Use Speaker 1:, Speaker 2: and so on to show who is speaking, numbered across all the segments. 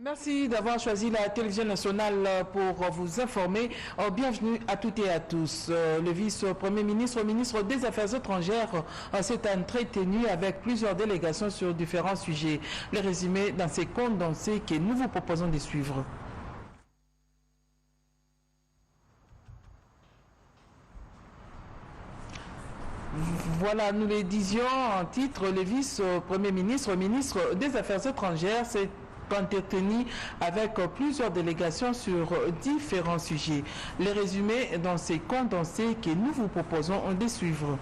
Speaker 1: Merci d'avoir choisi la télévision nationale pour vous informer. Bienvenue à toutes et à tous. Le vice-premier ministre, ministre des Affaires étrangères, s'est entretenu avec plusieurs délégations sur différents sujets. Les résumés dans ces condensés que nous vous proposons de suivre. Voilà, nous le disions en titre, le vice-premier ministre, ministre des Affaires étrangères, s'est entretenu avec plusieurs délégations sur différents sujets. Les résumés dans ces condensés que nous vous proposons de suivre.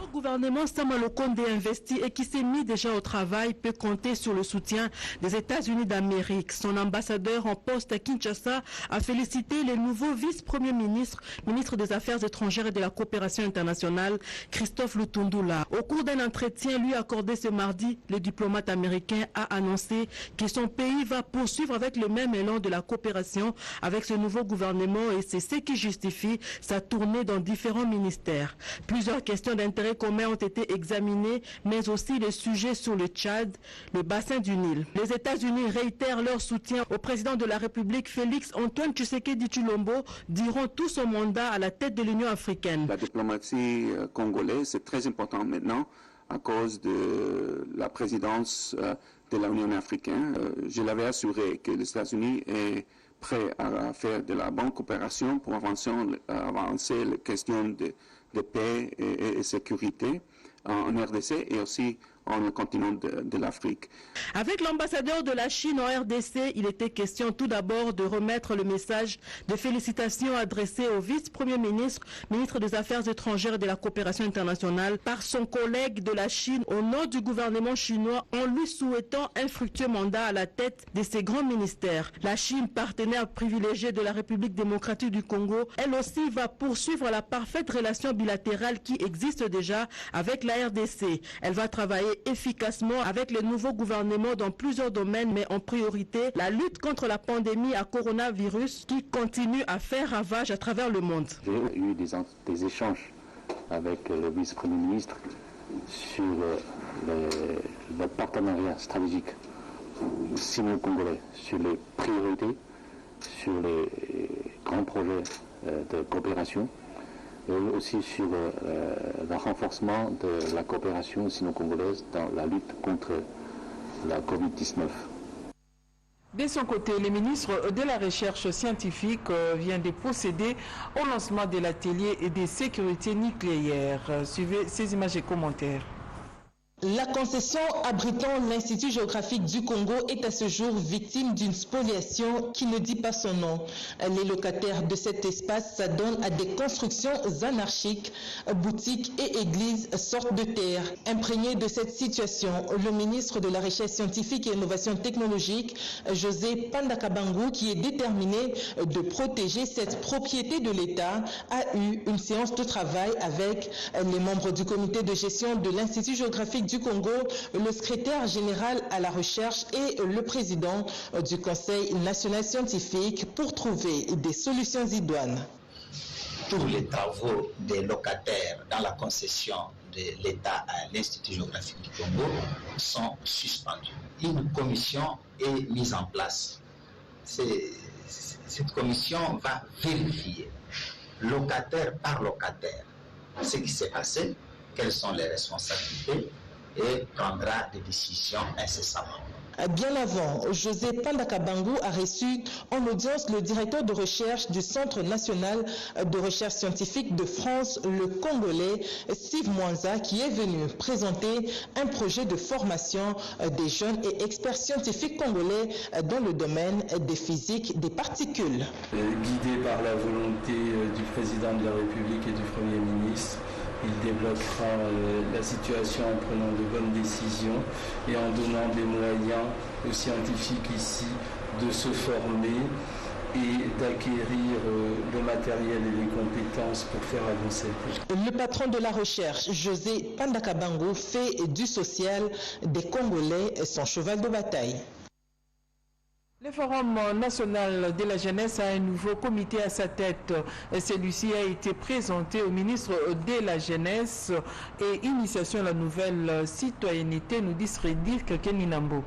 Speaker 2: Le gouvernement Samuel Okonde investi et qui s'est mis déjà au travail peut compter sur le soutien des États-Unis d'Amérique. Son ambassadeur en poste à Kinshasa a félicité le nouveau vice-premier ministre, ministre des Affaires étrangères et de la coopération internationale, Christophe Lutundula. Au cours d'un entretien lui accordé ce mardi, le diplomate américain a annoncé que son pays va poursuivre avec le même élan de la coopération avec ce nouveau gouvernement et c'est ce qui justifie sa tournée dans différents ministères. Plusieurs questions d'intérêt communs ont été examinés, mais aussi les sujets sur le Tchad, le bassin du Nil. Les États-Unis réitèrent leur soutien au président de la République, Félix Antoine Tshisekedi Tshilombo, durant tout son mandat à la tête de l'Union africaine.
Speaker 3: La diplomatie congolaise, c'est très important maintenant à cause de la présidence de l'Union africaine. Je l'avais assuré que les États-Unis est prêt à faire de la bonne coopération pour avancer les questions de paix et sécurité en RDC et aussi en le continent de l'Afrique.
Speaker 2: Avec l'ambassadeur de la Chine en RDC, il était question tout d'abord de remettre le message de félicitations adressé au vice-premier ministre, ministre des Affaires étrangères et de la coopération internationale, par son collègue de la Chine au nom du gouvernement chinois en lui souhaitant un fructueux mandat à la tête de ces grands ministères. La Chine, partenaire privilégié de la République démocratique du Congo, elle aussi va poursuivre la parfaite relation bilatérale qui existe déjà avec la RDC. Elle va travailler efficacement avec le nouveau gouvernement dans plusieurs domaines, mais en priorité la lutte contre la pandémie à coronavirus qui continue à faire ravage à travers le monde.
Speaker 4: J'ai eu des échanges avec le vice-premier ministre sur le partenariat stratégique sino-congolais, sur les priorités, sur les grands projets de coopération, et aussi sur le renforcement de la coopération sino-congolaise dans la lutte contre la Covid-19.
Speaker 1: De son côté, le ministre de la Recherche scientifique vient de procéder au lancement de l'atelier de sécurité nucléaire. Suivez ces images et commentaires.
Speaker 5: La concession abritant l'Institut géographique du Congo est à ce jour victime d'une spoliation qui ne dit pas son nom. Les locataires de cet espace s'adonnent à des constructions anarchiques, boutiques et églises sortent de terre. Imprégné de cette situation, le ministre de la Recherche scientifique et innovation technologique, José Pandakabangu, qui est déterminé de protéger cette propriété de l'État, a eu une séance de travail avec les membres du comité de gestion de l'Institut géographique du Congo, le secrétaire général à la recherche et le président du Conseil national scientifique pour trouver des solutions idoines.
Speaker 6: Tous les travaux des locataires dans la concession de l'État à l'Institut géographique du Congo sont suspendus. Une commission est mise en place. Cette commission va vérifier, locataire par locataire, ce qui s'est passé, quelles sont les responsabilités, et prendra des décisions incessamment.
Speaker 5: Bien avant, José Pandakabangu a reçu en audience le directeur de recherche du Centre national de recherche scientifique de France, le Congolais, Steve Mwanza, qui est venu présenter un projet de formation des jeunes et experts scientifiques congolais dans le domaine des physiques des particules.
Speaker 7: Guidé par la volonté du président de la République et du Premier ministre, il développera la situation en prenant de bonnes décisions et en donnant des moyens aux scientifiques ici de se former et d'acquérir le matériel et les compétences pour faire avancer.
Speaker 5: Le patron de la recherche, José Pandakabangu, fait du social des Congolais son cheval de bataille.
Speaker 1: Le Forum national de la jeunesse a un nouveau comité à sa tête. Celui-ci a été présenté au ministre de la Jeunesse et Initiation à la nouvelle citoyenneté, nous dit Frédéric Keninambo.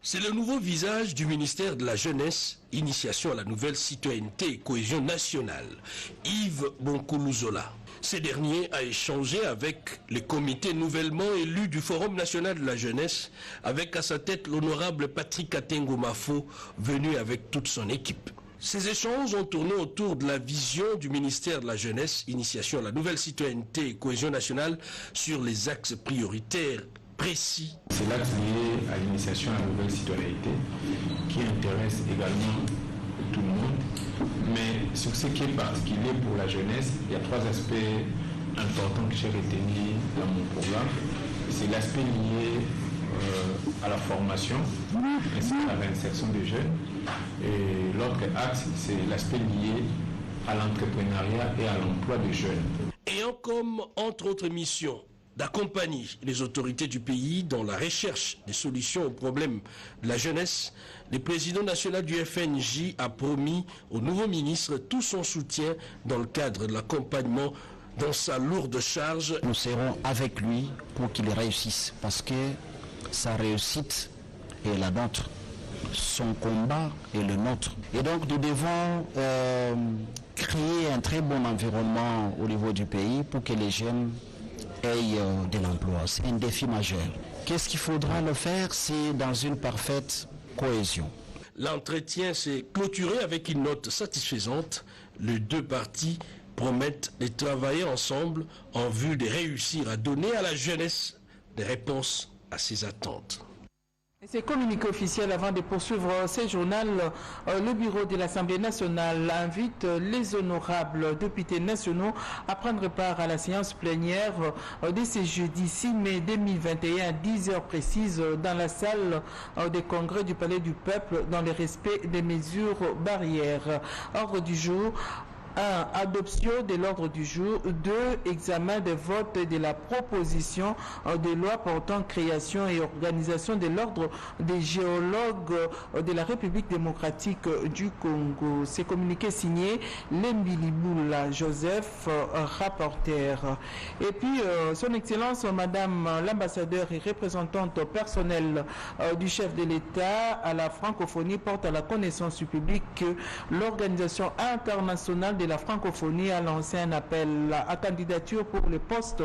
Speaker 8: C'est le nouveau visage du ministère de la Jeunesse, Initiation à la nouvelle citoyenneté et cohésion nationale, Yves Bonkoulouzola. Ce dernier a échangé avec les comités nouvellement élus du Forum national de la jeunesse, avec à sa tête l'honorable Patrick Atengo Mafo, venu avec toute son équipe. Ces échanges ont tourné autour de la vision du ministère de la Jeunesse, Initiation à la nouvelle citoyenneté et cohésion nationale sur les axes prioritaires précis.
Speaker 9: C'est l'axe lié à l'initiation à la nouvelle citoyenneté qui intéresse également tout le monde. Mais sur ce qui est particulier pour la jeunesse, il y a 3 aspects importants que j'ai retenus dans mon programme. C'est l'aspect lié à la formation, ainsi qu'à la réinsertion des jeunes. Et l'autre axe, c'est l'aspect lié à l'entrepreneuriat et à l'emploi des jeunes.
Speaker 8: Ayant comme, entre autres missions, d'accompagner les autorités du pays dans la recherche des solutions aux problèmes de la jeunesse, le président national du FNJ a promis au nouveau ministre tout son soutien dans le cadre de l'accompagnement dans sa lourde charge.
Speaker 10: Nous serons avec lui pour qu'il réussisse, parce que sa réussite est la nôtre, son combat est le nôtre. Et donc nous devons créer un très bon environnement au niveau du pays pour que les jeunes aient de l'emploi. C'est un défi majeur. Qu'est-ce qu'il faudra le faire? C'est dans une parfaite cohésion.
Speaker 8: L'entretien s'est clôturé avec une note satisfaisante. Les deux parties promettent de travailler ensemble en vue de réussir à donner à la jeunesse des réponses à ses attentes.
Speaker 1: C'est communiqué officiel avant de poursuivre ces journaux. Le bureau de l'Assemblée nationale invite les honorables députés nationaux à prendre part à la séance plénière de ce jeudi 6 mai 2021 à 10h précises dans la salle des congrès du Palais du Peuple dans le respect des mesures barrières. Ordre du jour. 1. Adoption de l'ordre du jour. 2. Examen des votes de la proposition de loi portant création et organisation de l'ordre des géologues de la République démocratique du Congo. C'est communiqué signé Lembiliboula Joseph, rapporteur. Et puis, son Excellence, Madame l'ambassadeur et représentante personnelle du chef de l'État à la francophonie porte à la connaissance du public que l'Organisation internationale de la francophonie a lancé un appel à candidature pour le poste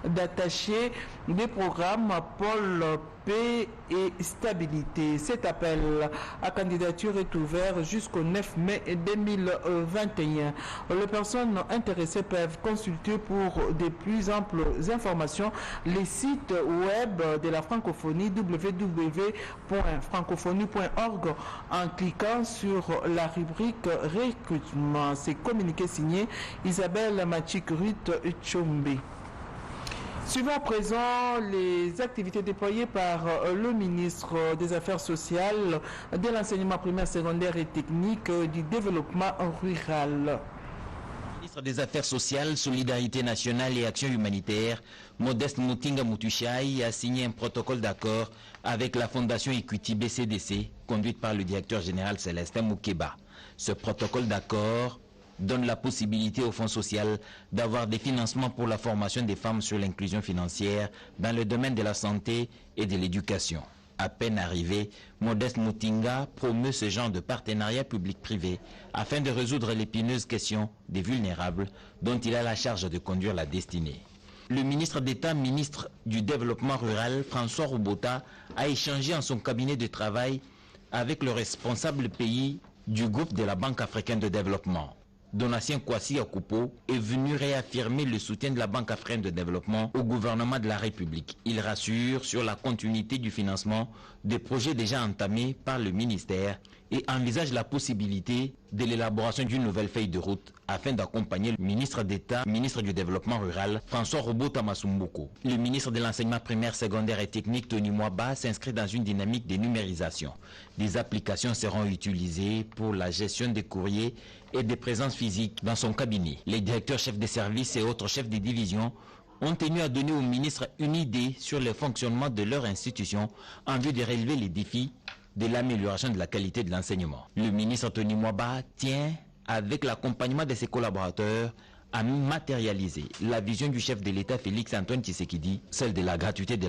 Speaker 1: d'attaché des programmes Pôle Paix et Stabilité. Cet appel à candidature est ouvert jusqu'au 9 mai 2021. Les personnes intéressées peuvent consulter pour de plus amples informations les sites web de la francophonie www.francophonie.org en cliquant sur la rubrique recrutement. C'est communiqué signé Isabelle Machik-Ruth Tchombe. Suivons à présent les activités déployées par le ministre des Affaires sociales, de l'enseignement primaire, secondaire et technique, du développement rural.
Speaker 11: Ministre des Affaires sociales, Solidarité nationale et Action humanitaire, Modeste Mutinga Mutushai a signé un protocole d'accord avec la Fondation Equity BCDC, conduite par le directeur général Célestin Moukeba. Ce protocole d'accord donne la possibilité au Fonds social d'avoir des financements pour la formation des femmes sur l'inclusion financière dans le domaine de la santé et de l'éducation. À peine arrivé, Modeste Mutinga promeut ce genre de partenariat public-privé afin de résoudre l'épineuse question des vulnérables dont il a la charge de conduire la destinée. Le ministre d'État, ministre du Développement rural, François Roubota, a échangé en son cabinet de travail avec le responsable pays du groupe de la Banque africaine de développement. Donatien Kwasi Akupo est venu réaffirmer le soutien de la Banque africaine de développement au gouvernement de la République. Il rassure sur la continuité du financement des projets déjà entamés par le ministère et envisage la possibilité de l'élaboration d'une nouvelle feuille de route afin d'accompagner le ministre d'État, ministre du Développement rural, François Robota Masumboko. Le ministre de l'Enseignement primaire, secondaire et technique, Tony Mwaba, s'inscrit dans une dynamique de numérisation. Des applications seront utilisées pour la gestion des courriers et des présences physiques dans son cabinet. Les directeurs chefs des services et autres chefs des divisions ont tenu à donner au ministre une idée sur le fonctionnement de leur institution en vue de relever les défis de l'amélioration de la qualité de l'enseignement. Le ministre Tony Mwaba tient, avec l'accompagnement de ses collaborateurs, à matérialiser la vision du chef de l'État Félix Antoine Tshisekedi, celle de la gratuité de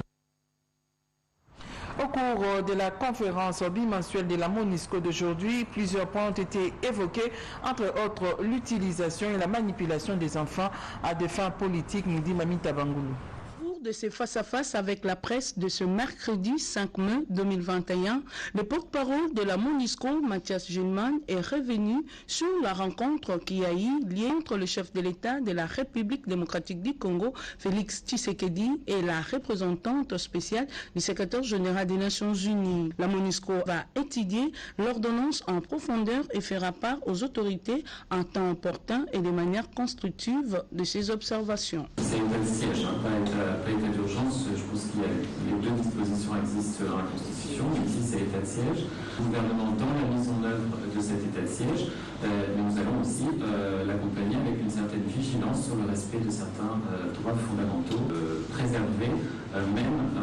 Speaker 1: Au cours de la conférence bimensuelle de la MONUSCO d'aujourd'hui, plusieurs points ont été évoqués, entre autres l'utilisation et la manipulation des enfants à des fins politiques, nous dit Mamita Bangoulou.
Speaker 2: De ces face-à-face avec la presse de ce mercredi 5 mai 2021, le porte-parole de la MONUSCO, Mathias Gilman, est revenu sur la rencontre qui a eu lieu entre le chef de l'État de la République démocratique du Congo, Félix Tshisekedi, et la représentante spéciale du secrétaire général des Nations Unies. La MONUSCO va étudier l'ordonnance en profondeur et fera part aux autorités en temps opportun et de manière constructive de ces observations.
Speaker 12: C'est un siège, état d'urgence, je pense qu'il y a deux dispositions existent dans la Constitution. Ici, c'est l'état de siège. Le gouvernement, dans la mise en œuvre de cet état de siège, nous allons aussi l'accompagner avec une certaine vigilance sur le respect de certains droits fondamentaux préservés, même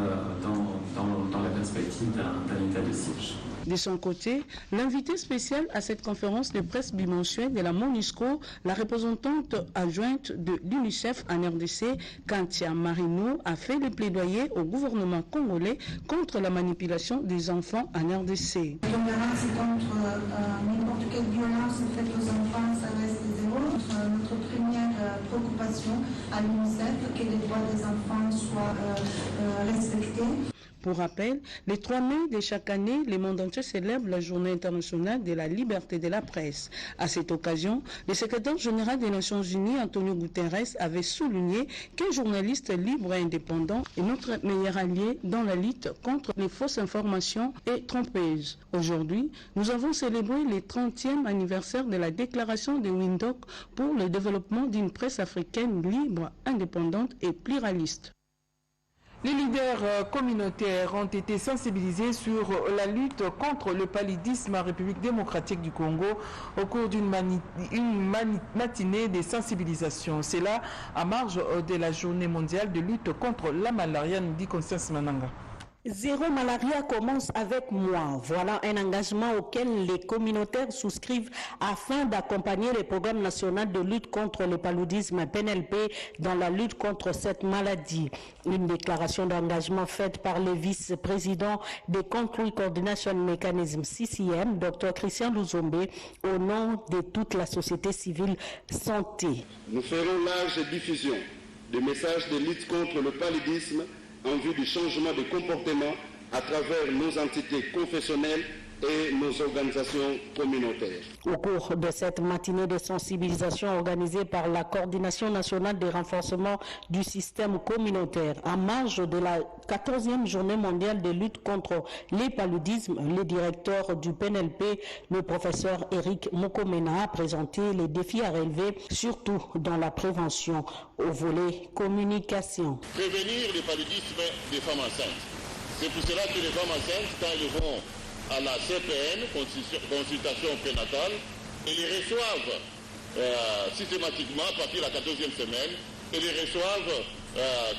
Speaker 12: dans la perspective d'un état de siège.
Speaker 2: De son côté, l'invité spécial à cette conférence de presse bimensuelle de la MONUSCO, la représentante adjointe de l'UNICEF en RDC, Kantia Marino, a fait le plaidoyer au gouvernement congolais contre la manipulation des enfants en RDC.
Speaker 13: La tolérance contre n'importe quelle violence faite aux enfants, ça reste zéro. Notre première préoccupation à l'UNICEF, que les droits des enfants soient respectés.
Speaker 2: Pour rappel, le 3 mai de chaque année, le monde entier célèbre la Journée internationale de la liberté de la presse. À cette occasion, le secrétaire général des Nations Unies, Antonio Guterres, avait souligné qu'un journaliste libre et indépendant est notre meilleur allié dans la lutte contre les fausses informations et trompeuses. Aujourd'hui, nous avons célébré le 30e anniversaire de la déclaration de Windhoek pour le développement d'une presse africaine libre, indépendante et pluraliste.
Speaker 1: Les leaders communautaires ont été sensibilisés sur la lutte contre le paludisme en République démocratique du Congo au cours d'une matinée de sensibilisation. C'est là à marge de la journée mondiale de lutte contre la malaria, nous dit Constance Mananga.
Speaker 14: Zéro malaria commence avec moi. Voilà un engagement auquel les communautaires souscrivent afin d'accompagner le programme national de lutte contre le paludisme PNLP dans la lutte contre cette maladie. Une déclaration d'engagement faite par le vice-président des Country Coordination Mechanism CCM, Dr Christian Luzombe, au nom de toute la société civile santé.
Speaker 15: Nous ferons large diffusion de messages de lutte contre le paludisme en vue du changement de comportement à travers nos entités confessionnelles et nos organisations communautaires.
Speaker 14: Au cours de cette matinée de sensibilisation organisée par la Coordination nationale de renforcement du système communautaire, en marge de la 14e journée mondiale de lutte contre les paludismes, le directeur du PNLP, le professeur Eric Mokomena, a présenté les défis à relever, surtout dans la prévention au volet communication.
Speaker 15: Prévenir le paludisme des femmes enceintes. C'est pour cela que les femmes enceintes, quand elles vont à la CPN, consultation prénatale, et les reçoivent systématiquement à partir de la 14e semaine, et les reçoivent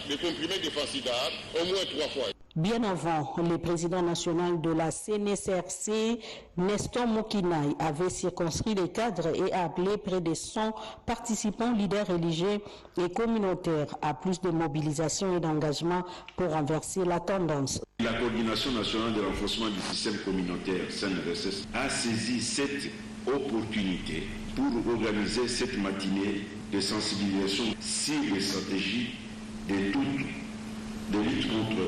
Speaker 15: les comprimés de Fansidar au moins 3 fois.
Speaker 14: Bien avant, le président national de la CNSRC, Nestor Mokinai, avait circonscrit les cadres et appelé près de 100 participants leaders religieux et communautaires à plus de mobilisation et d'engagement pour renverser la tendance.
Speaker 15: La Coordination nationale de renforcement du système communautaire, CNRSS, a saisi cette opportunité pour organiser cette matinée de sensibilisation sur les stratégies de lutte contre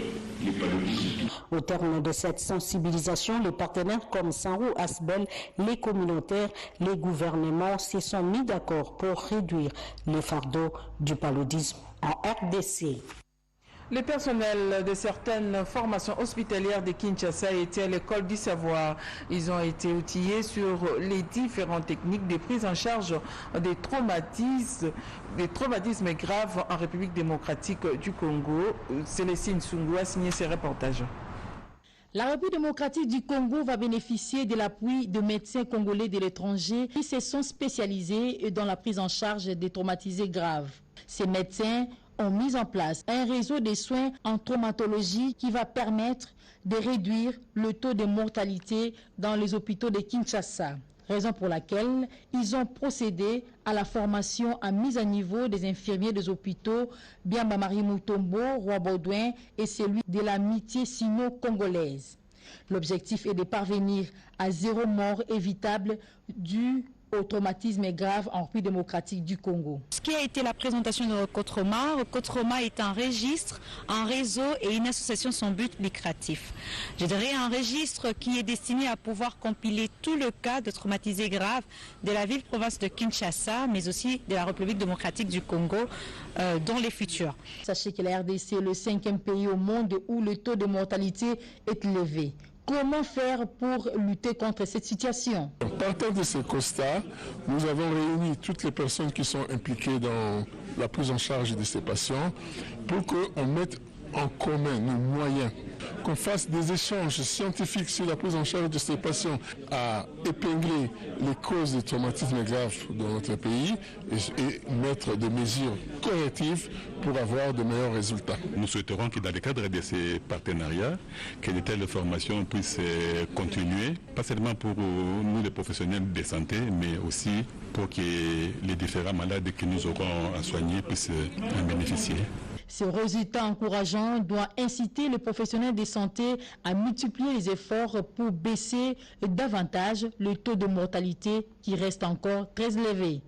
Speaker 15: les paludismes.
Speaker 14: Au terme de cette sensibilisation, les partenaires comme Sanrou Asbel, les communautaires, les gouvernements se sont mis d'accord pour réduire les fardeaux du paludisme en RDC.
Speaker 1: Le personnel de certaines formations hospitalières de Kinshasa était à l'école du savoir. Ils ont été outillés sur les différentes techniques de prise en charge des traumatismes graves en République démocratique du Congo. Célestine Sungu a signé ces reportages.
Speaker 16: La République démocratique du Congo va bénéficier de l'appui de médecins congolais de l'étranger qui se sont spécialisés dans la prise en charge des traumatisés graves. Ces médecins ont mis en place un réseau de soins en traumatologie qui va permettre de réduire le taux de mortalité dans les hôpitaux de Kinshasa. raison pour laquelle ils ont procédé à la formation à mise à niveau des infirmiers des hôpitaux Biamba Marie Moutombo, Roi Baudouin et celui de l'amitié sino-congolaise. L'objectif est de parvenir à 0 mort évitable dû au traumatisme grave en République démocratique du Congo.
Speaker 17: Ce qui a été la présentation de Recotroma. Recotroma est un registre, un réseau et une association sans but lucratif. Je dirais un registre qui est destiné à pouvoir compiler tout le cas de traumatisés graves de la ville-province de Kinshasa, mais aussi de la République démocratique du Congo dans les futurs.
Speaker 16: Sachez que la RDC est le 5e pays au monde où le taux de mortalité est élevé. Comment faire pour lutter contre cette situation?
Speaker 18: Partant de ce constat, nous avons réuni toutes les personnes qui sont impliquées dans la prise en charge de ces patients pour qu'on mette en commun nos moyens, qu'on fasse des échanges scientifiques sur la prise en charge de ces patients, à épingler les causes de traumatisme grave dans notre pays et mettre des mesures correctives pour avoir de meilleurs résultats.
Speaker 19: Nous souhaiterons que dans le cadre de ces partenariats, que de telles formations puissent continuer, pas seulement pour nous les professionnels de santé, mais aussi pour que les différents malades que nous aurons à soigner puissent en bénéficier.
Speaker 16: Ce résultat encourageant doit inciter les professionnels de santé à multiplier les efforts pour baisser davantage le taux de mortalité qui reste encore très élevé.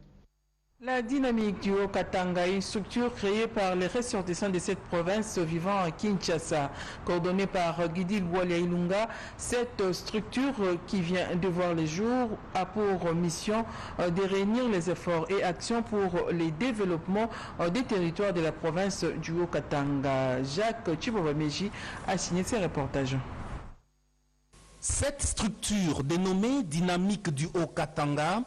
Speaker 1: La dynamique du Haut-Katanga, une structure créée par les ressortissants de cette province vivant à Kinshasa, coordonnée par Gidil Bwalia Ilunga. Cette structure qui vient de voir le jour a pour mission de réunir les efforts et actions pour le développement des territoires de la province du Haut-Katanga. Jacques Chibobameji a signé ces reportages.
Speaker 20: Cette structure dénommée Dynamique du Haut-Katanga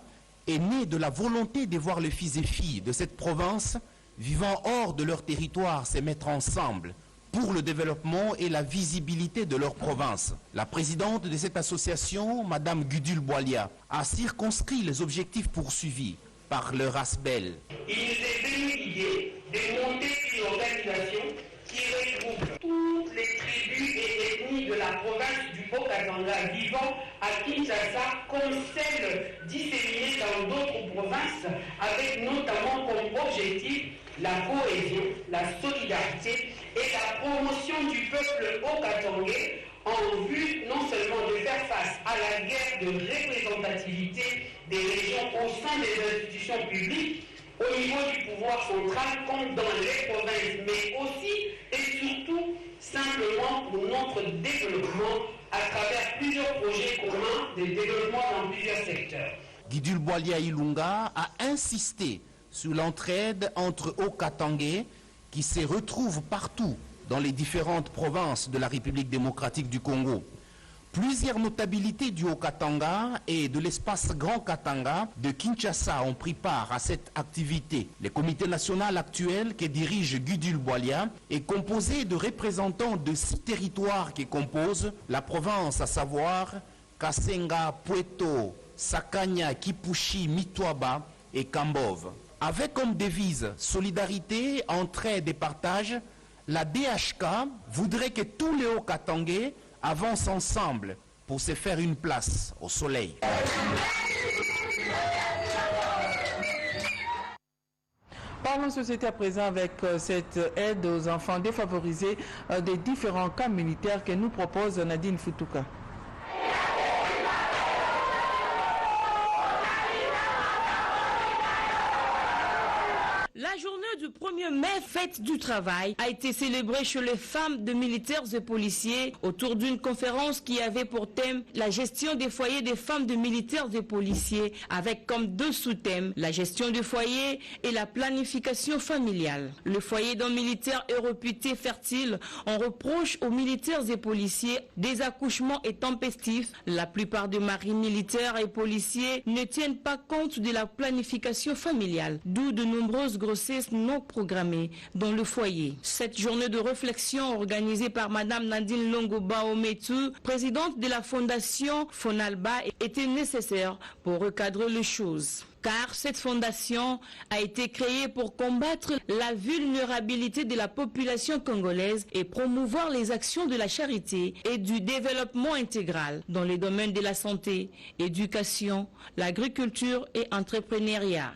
Speaker 20: est née de la volonté de voir les fils et filles de cette province vivant hors de leur territoire se mettre ensemble pour le développement et la visibilité de leur province. La présidente de cette association, Madame Gudul Bwalia, a circonscrit les objectifs poursuivis par leur ASBEL.
Speaker 21: Il nous est venu l'idée de monter une organisation qui regroupe toutes les tribus et ethnies de la province du Haut-Katanga vivant à Kinshasa comme celles disséminées dans d'autres provinces, avec notamment comme objectif la cohésion, la solidarité et la promotion du peuple haut-katangais en vue non seulement de faire face à la guerre de représentativité des régions au sein des institutions publiques, au niveau du pouvoir central comme dans les provinces, mais aussi et surtout simplement pour notre développement à travers plusieurs projets communs de développement dans plusieurs secteurs.
Speaker 20: Gidul Bwalia Ilunga a insisté sur l'entraide entre Haut-Katangais qui se retrouvent partout dans les différentes provinces de la République démocratique du Congo. Plusieurs notabilités du Haut-Katanga et de l'espace Grand Katanga de Kinshasa ont pris part à cette activité. Le comité national actuel que dirige Gudul Bwalia est composé de représentants de 6 territoires qui composent la province, à savoir Kasenga, Pweto, Sakanya, Kipushi, Mitwaba et Kambov. Avec comme devise solidarité, entraide et partage, la DHK voudrait que tous les Haut-Katangais avancent ensemble pour se faire une place au soleil.
Speaker 1: Parlons société à présent avec cette aide aux enfants défavorisés des différents camps militaires que nous propose Nadine Futuka.
Speaker 22: La journée du 1er mai, fête du travail, a été célébrée chez les femmes de militaires et policiers autour d'une conférence qui avait pour thème la gestion des foyers des femmes de militaires et policiers, avec comme 2 sous-thèmes la gestion du foyer et la planification familiale. Le foyer d'un militaire est réputé fertile. On reproche aux militaires et policiers des accouchements intempestifs. La plupart des maris militaires et policiers ne tiennent pas compte de la planification familiale, d'où de nombreuses grossesses non programmées. programmée dans le foyer. Cette journée de réflexion organisée par Madame Nadine Longo-Baometu, présidente de la fondation Fonalba, était nécessaire pour recadrer les choses. Car cette fondation a été créée pour combattre la vulnérabilité de la population congolaise et promouvoir les actions de la charité et du développement intégral dans les domaines de la santé, éducation, l'agriculture et entrepreneuriat.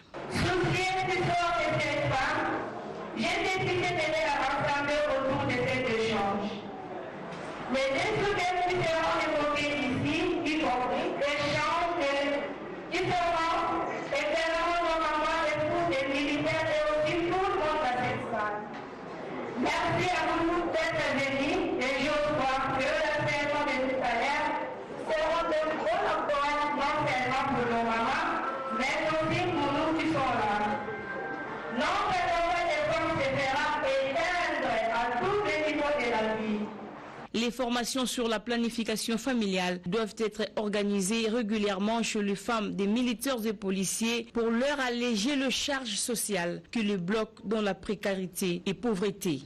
Speaker 21: J'ai décidé de les rassembler autour de cet échange. Les instruments qui seront évoqués ici, y compris l'échange différents également normalement les cours des militaires et aussi tout le monde à cette salle. Merci à vous d'être venus et je crois que la saison des salaires seront de gros encouragements non seulement pour nos mamans, mais aussi pour nous qui sont là. Notre travail de force se fera éteindre à tous les niveaux de la vie.
Speaker 22: Les formations sur la planification familiale doivent être organisées régulièrement chez les femmes des militaires et policiers pour leur alléger le charge social qui les bloque dans la précarité et pauvreté.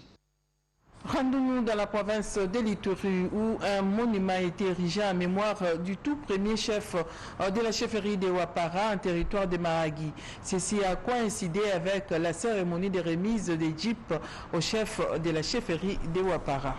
Speaker 1: Rendons-nous dans la province de l'Ituri où un monument a été érigé en mémoire du tout premier chef de la chefferie de Ouapara en territoire de Mahagi. Ceci a coïncidé avec la cérémonie de remise des jeeps au chef de la chefferie de Ouapara.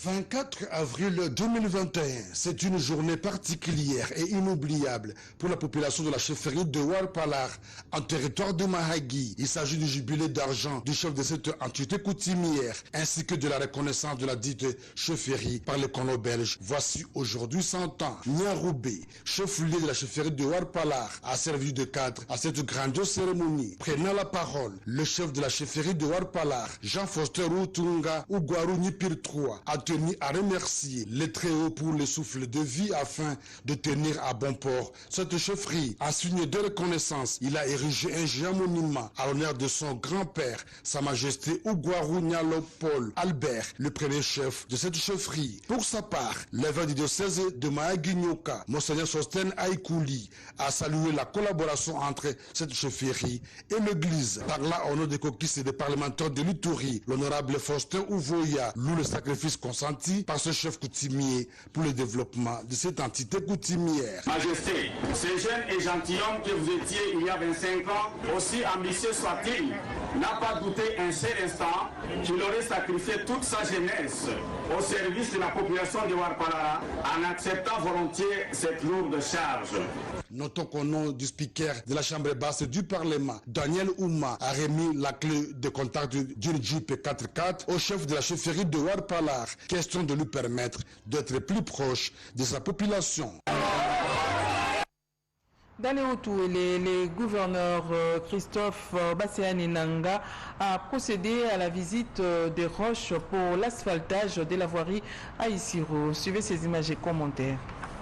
Speaker 3: 24 avril 2021, c'est une journée particulière et inoubliable pour la population de la chefferie de Ouarpalar, en territoire de Mahagi. Il s'agit du jubilé d'argent du chef de cette entité coutumière, ainsi que de la reconnaissance de la dite chefferie par les colons belges. Voici aujourd'hui 100 ans. Niaroubé, chef-lieu de la chefferie de Ouarpalar, a servi de cadre à cette grandiose cérémonie. Prenant la parole, le chef de la chefferie de Ouarpalar, Jean-Foster Outunga Ougouarou Nipir III, a tenu à remercier les Très-Hauts pour le souffle de vie afin de tenir à bon port cette chefferie. En signe de reconnaissance, il a érigé un géant monument à l'honneur de son grand-père, Sa Majesté Ougouarou Nialo Paul Albert, le premier chef de cette chefferie. Pour sa part, l'évêque du diocèse de Mahagi-Nyoka, Monseigneur Sosten Aïkouli, a salué la collaboration entre cette chefferie et l'église. Par là, au nom des coquistes et des parlementaires de l'Ituri, l'honorable Faustin Ouvoya loue le sacrifice consenti par ce chef coutumier pour le développement de cette entité coutumière.
Speaker 4: Majesté, ce jeune et gentilhomme que vous étiez il y a 25 ans, aussi ambitieux soit-il, n'a pas douté un seul instant qu'il aurait sacrifié toute sa jeunesse au service de la population de Ouarpalara en acceptant volontiers cette lourde charge.
Speaker 3: Notons qu'au nom du speaker de la Chambre basse du Parlement, Daniel Ouma, a remis la clé de contact d'une Jeep 4x4 au chef de la chefferie de Ouarpalar, question de lui permettre d'être plus proche de sa population.
Speaker 1: Dans les Hauts-Toué, les gouverneurs Christophe Basséane Nanga a procédé à la visite des roches pour l'asphaltage de la voirie à Isiro. Suivez ces images et commentaires.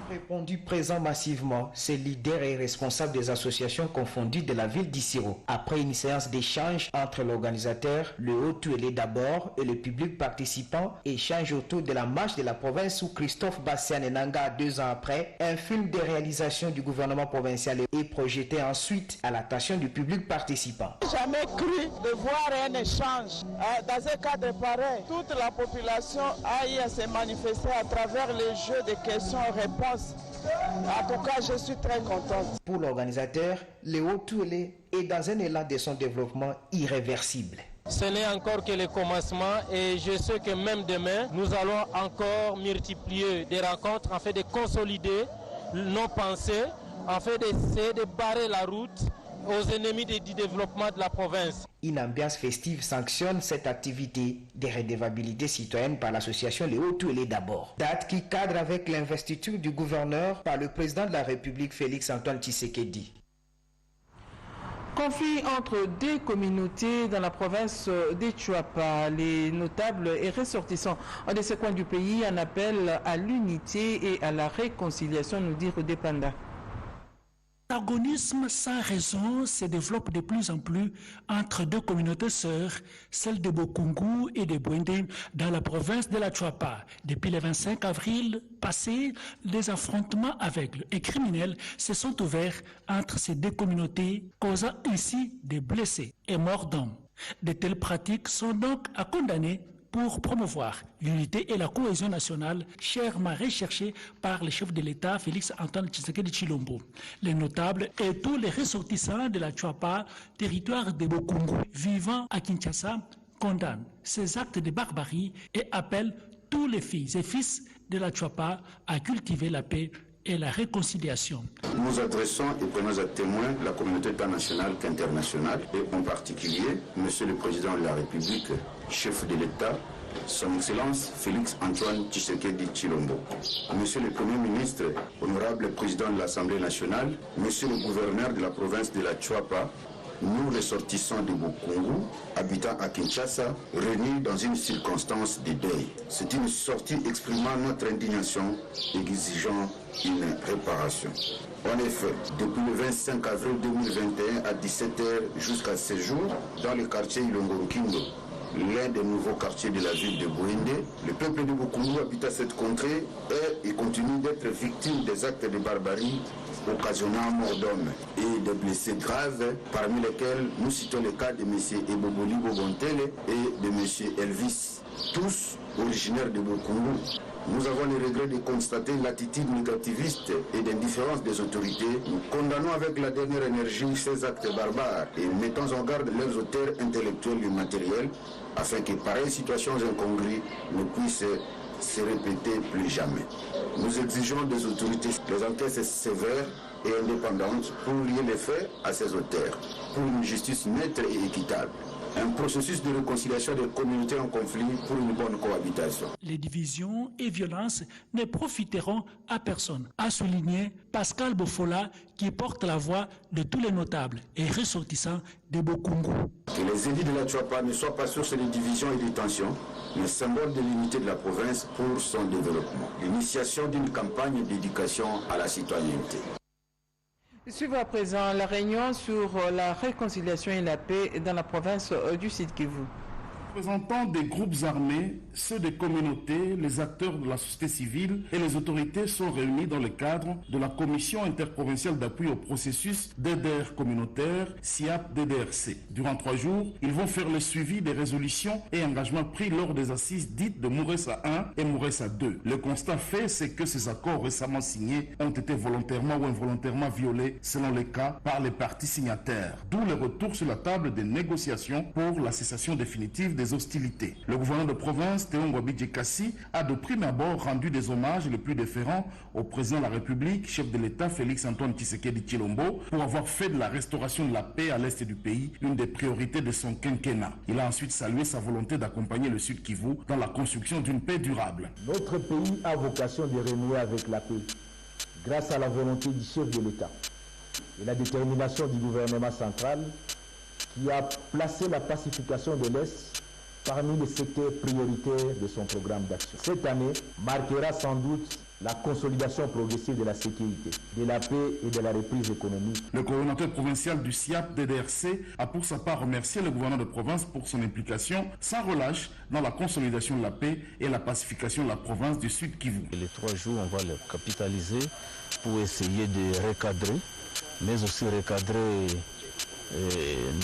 Speaker 23: Répondu présent massivement, ces leaders et responsables des associations confondues de la ville d'Isiro. Après une séance d'échange entre l'organisateur, le Haut-Toué d'abord et le public participant, échange autour de la marche de la province où Christophe Basséane Nanga, 2 ans après, un film de réalisation du gouvernement provincial est projeté ensuite à l'attention du public participant.
Speaker 24: Jamais cru de voir un échange dans un cadre pareil. Toute la population a eu à se manifester à travers les jeux de questions-réponses. En tout cas, je suis très contente.
Speaker 23: Pour l'organisateur, le Haut-Toué est dans un élan de son développement irréversible.
Speaker 25: Ce n'est encore que le commencement et je sais que même demain, nous allons encore multiplier des rencontres afin de consolider nos pensées, afin d'essayer de barrer la route aux ennemis du développement de la province.
Speaker 23: Une ambiance festive sanctionne cette activité de redevabilité citoyenne par l'association Les Haut-Toué d'abord. Date qui cadre avec l'investiture du gouverneur par le président de la République Félix-Antoine Tshisekedi.
Speaker 1: Conflit entre deux communautés dans la province de Chuapa. Les notables et ressortissants de ce coin du pays en appellent à l'unité et à la réconciliation, nous dit Rodé Panda.
Speaker 5: L'antagonisme sans raison se développe de plus en plus entre deux communautés sœurs, celle de Bokungu et de Bwende, dans la province de la Chwapa. Depuis le 25 avril passé, des affrontements aveugles et criminels se sont ouverts entre ces deux communautés, causant ainsi des blessés et morts d'hommes. De telles pratiques sont donc à condamner pour promouvoir l'unité et la cohésion nationale, chèrement recherchée par le chef de l'État, Félix-Antoine Tshisekedi Tshilombo. Les notables et tous les ressortissants de la Chwapa, territoire de Bokungu, vivant à Kinshasa, condamnent ces actes de barbarie et appellent tous les filles et fils de la Chwapa à cultiver la paix et la réconciliation.
Speaker 6: Nous adressons et prenons à témoin la communauté tant nationale qu'internationale et en particulier Monsieur le Président de la République, chef de l'État, Son Excellence Félix-Antoine Tshisekedi Tshilombo, Monsieur le Premier ministre, honorable Président de l'Assemblée nationale, Monsieur le Gouverneur de la province de la Chwapa, nous ressortissants de Bokungu, habitant à Kinshasa, réunis dans une circonstance de deuil. C'est une sortie exprimant notre indignation, exigeant une réparation. En effet, depuis le 25 avril 2021 à 17h jusqu'à ce jour, dans le quartier Ilongo-Kindo, l'un des nouveaux quartiers de la ville de Bwende, le peuple de Bokungu habite à cette contrée et continue d'être victime des actes de barbarie occasionnant mort d'hommes et des blessés graves, parmi lesquels nous citons le cas de M. Eboboli Bobontele et de M. Elvis, tous originaires de Bokungu. Nous avons le regret de constater l'attitude négativiste et d'indifférence des autorités. Nous condamnons avec la dernière énergie ces actes barbares et mettons en garde leurs auteurs intellectuels et matériels afin que pareilles situations incongrues ne puissent se répéter plus jamais. Nous exigeons des autorités des enquêtes sévères et indépendantes pour lier les faits à ces auteurs, pour une justice neutre et équitable. Un processus de réconciliation des communautés en conflit pour une bonne cohabitation.
Speaker 5: Les divisions et violences ne profiteront à personne, a souligné Pascal Bofola, qui porte la voix de tous les notables et ressortissants de Bokungu.
Speaker 6: Que les élites de la Chwapa ne soient pas source de divisions et de tensions, mais symbole de l'unité de la province pour son développement. L'initiation d'une campagne d'éducation à la citoyenneté.
Speaker 1: Suivons à présent la réunion sur la réconciliation et la paix dans la province du Sud-Kivu.
Speaker 7: Représentants des groupes armés, ceux des communautés, les acteurs de la société civile et les autorités sont réunis dans le cadre de la Commission interprovinciale d'appui au processus DDR communautaire, SIAP-DDRC. Durant 3 jours, ils vont faire le suivi des résolutions et engagements pris lors des assises dites de Mouressa 1 et Mouressa 2. Le constat fait, c'est que ces accords récemment signés ont été volontairement ou involontairement violés, selon les cas, par les parties signataires. D'où le retour sur la table des négociations pour la cessation définitive des hostilités. Le gouverneur de province, Théo Ngwabi-Djekassi, a de prime abord rendu des hommages les plus déférents au président de la République, chef de l'État Félix-Antoine Tshisekedi Tshilombo, pour avoir fait de la restauration de la paix à l'est du pays une des priorités de son quinquennat. Il a ensuite salué sa volonté d'accompagner le Sud Kivu dans la construction d'une paix durable.
Speaker 9: Notre pays a vocation de renouer avec la paix grâce à la volonté du chef de l'État et la détermination du gouvernement central qui a placé la pacification de l'Est parmi les secteurs prioritaires de son programme d'action. Cette année marquera sans doute la consolidation progressive de la sécurité, de la paix et de la reprise économique.
Speaker 7: Le coordonnateur provincial du SIAP-DDRC a pour sa part remercié le gouverneur de province pour son implication sans relâche dans la consolidation de la paix et la pacification de la province du Sud Kivu.
Speaker 10: Les 3 jours, on va les capitaliser pour essayer de recadrer, mais aussi recadrer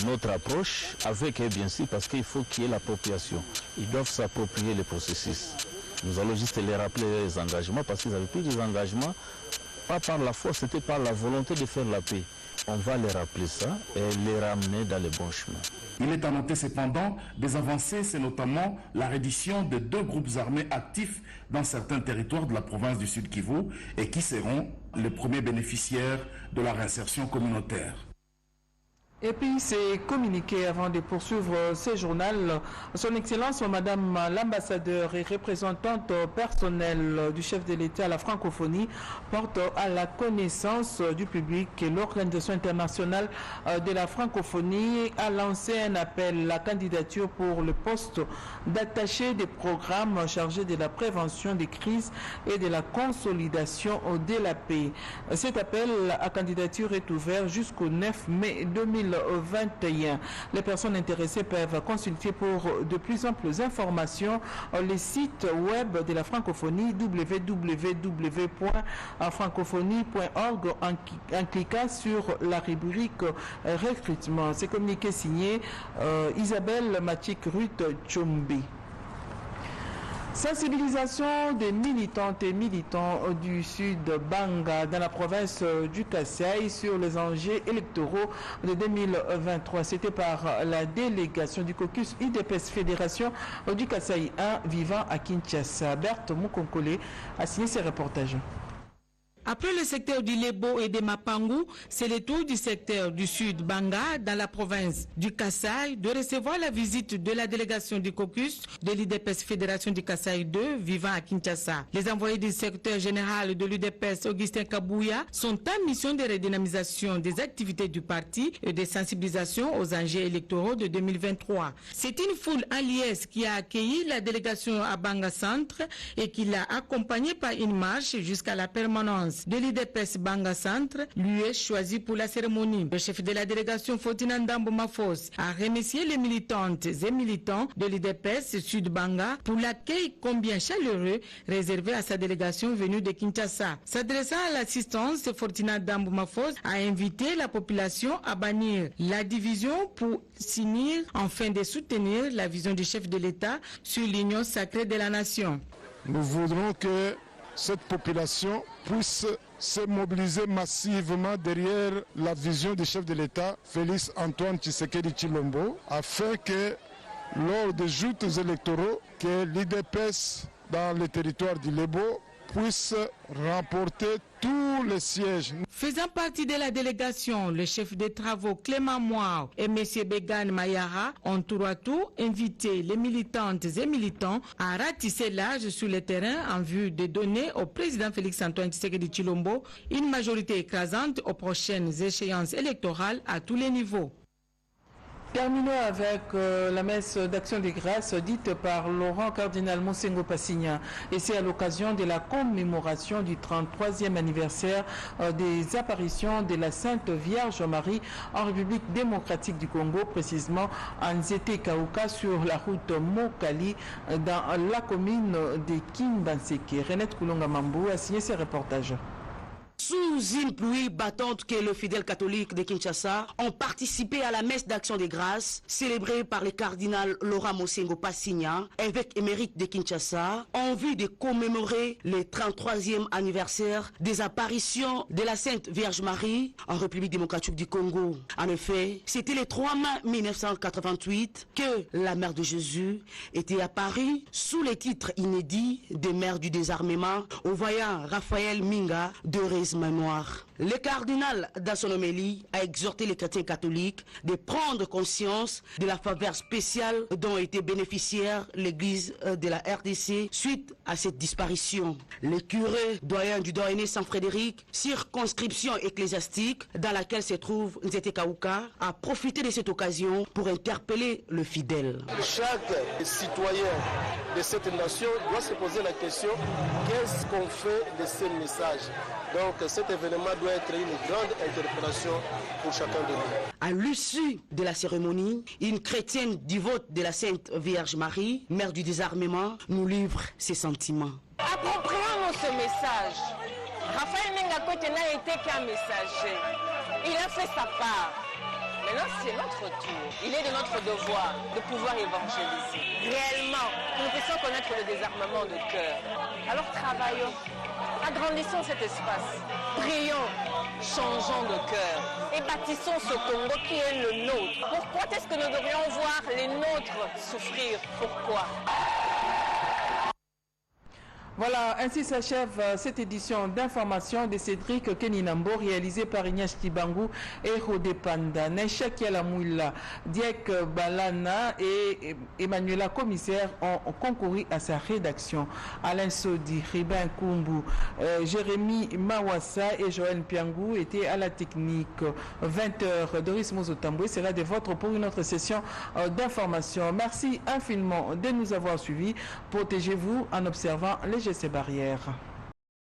Speaker 10: notre approche avec, bien sûr, parce qu'il faut qu'il y ait l'appropriation. Ils doivent s'approprier le processus. Nous allons juste les rappeler les engagements parce qu'ils avaient pris des engagements, pas par la force, c'était par la volonté de faire la paix. On va les rappeler ça et les ramener dans les bons chemins.
Speaker 7: Il est à noter cependant des avancées, c'est notamment la reddition de 2 groupes armés actifs dans certains territoires de la province du Sud Kivu et qui seront les premiers bénéficiaires de la réinsertion communautaire.
Speaker 1: Et puis c'est communiqué avant de poursuivre ce journal. Son Excellence, Madame l'ambassadeur et représentante personnelle du chef de l'État à la francophonie porte à la connaissance du public que l'Organisation internationale de la francophonie a lancé un appel à la candidature pour le poste d'attaché des programmes chargés de la prévention des crises et de la consolidation de la paix. Cet appel à candidature est ouvert jusqu'au 9 mai 2021. Les personnes intéressées peuvent consulter pour de plus amples informations les sites web de la francophonie www.francophonie.org en cliquant sur la rubrique recrutement. C'est communiqué signé Isabelle Machik-Ruth Tchombi. Sensibilisation des militantes et militants du Sud Banga dans la province du Kasaï sur les enjeux électoraux de 2023. C'était par la délégation du caucus UDPS Fédération du Kasaï 1 vivant à Kinshasa. Berthe Moukonkole a signé ces reportages.
Speaker 22: Après le secteur du Lebo et de Mapangu, c'est le tour du secteur du Sud Banga dans la province du Kasaï de recevoir la visite de la délégation du caucus de l'UDPS Fédération du Kasaï 2 vivant à Kinshasa. Les envoyés du secteur général de l'UDPS, Augustin Kabouya, sont en mission de redynamisation des activités du parti et de sensibilisation aux enjeux électoraux de 2023. C'est une foule en liesse qui a accueilli la délégation à Banga Centre et qui l'a accompagnée par une marche jusqu'à la permanence de l'IDPS Banga Centre, lui est choisi pour la cérémonie. Le chef de la délégation, Fortina Ndambo Mafos, a remercié les militantes et militants de l'IDPS Sud Banga pour l'accueil combien chaleureux réservé à sa délégation venue de Kinshasa. S'adressant à l'assistance, Fortina Ndambo Mafos a invité la population à bannir la division pour s'unir afin de soutenir la vision du chef de l'État sur l'union sacrée de la nation.
Speaker 18: Nous voudrons que cette population puisse se mobiliser massivement derrière la vision du chef de l'État, Félix Antoine Tshisekedi Tshilombo, afin que lors des joutes électoraux, que l'IDPS dans le territoire du Lebo puisse remporter tous les sièges.
Speaker 22: Faisant partie de la délégation, le chef des travaux Clément Moir et M. Began Mayara ont tour à tour invité les militantes et militants à ratisser large sur le terrain en vue de donner au président Félix Antoine Tshisekedi Tshilombo une majorité écrasante aux prochaines échéances électorales à tous les niveaux.
Speaker 1: Terminons avec la messe d'action des grâces dite par Laurent Cardinal Monsengo Passigna. Et c'est à l'occasion de la commémoration du 33e anniversaire des apparitions de la Sainte Vierge Marie en République démocratique du Congo, précisément en Nzete Kauka sur la route Mokali dans la commune de Kimbanseke. Renette Koulonga Mambou a signé ces reportages.
Speaker 2: Sous une pluie battante que les fidèles catholiques de Kinshasa ont participé à la messe d'action des grâces célébrée par le cardinal Laurent Monsengo Passigna, évêque émérite de Kinshasa, en vue de commémorer le 33e anniversaire des apparitions de la Sainte Vierge Marie en République démocratique du Congo. En effet, c'était le 3 mai 1988 que la Mère de Jésus était apparue sous les titres inédits de Mère du désarmement au voyant Raphaël Minga de Manoir. Le cardinal, dans son homélie, a exhorté les chrétiens catholiques de prendre conscience de la faveur spéciale dont était bénéficiaire l'Église de la RDC suite à cette disparition. Le curé doyen du doyenné Saint-Frédéric, circonscription ecclésiastique dans laquelle se trouve Nzete Kauka, a profité de cette occasion pour interpeller le fidèle.
Speaker 8: Chaque citoyen de cette nation doit se poser la question: qu'est-ce qu'on fait de ces messages? Donc cet événement doit être une grande interpellation pour chacun de nous.
Speaker 2: À l'issue de la cérémonie, une chrétienne dévote de la Sainte Vierge Marie, Mère du désarmement, nous livre ses sentiments.
Speaker 11: Approprions ce message. Raphaël Mengakote n'a été qu'un messager. Il a fait sa part. Maintenant, c'est notre tour. Il est de notre devoir de pouvoir évangéliser. Réellement, nous puissions connaître le désarmement de cœur. Alors travaillons. Agrandissons cet espace, prions, changeons de cœur et bâtissons ce Congo qui est le nôtre. Pourquoi est-ce que nous devrions voir les nôtres souffrir? Pourquoi?
Speaker 1: Voilà, ainsi s'achève cette édition d'information de Cédric Keninambo, réalisée par Ignace Tibangu et Rodé Panda. Nesha Kialamouila, Diek Balana et Emmanuela Commissaire ont concouru à sa rédaction. Alain Sodi, Ribin Kumbu, Jérémy Mawassa et Joël Piangou étaient à la technique. 20h, Doris Mozotamboué sera de votre pour une autre session d'information. Merci infiniment de nous avoir suivis. Protégez-vous en observant les gestes barrières.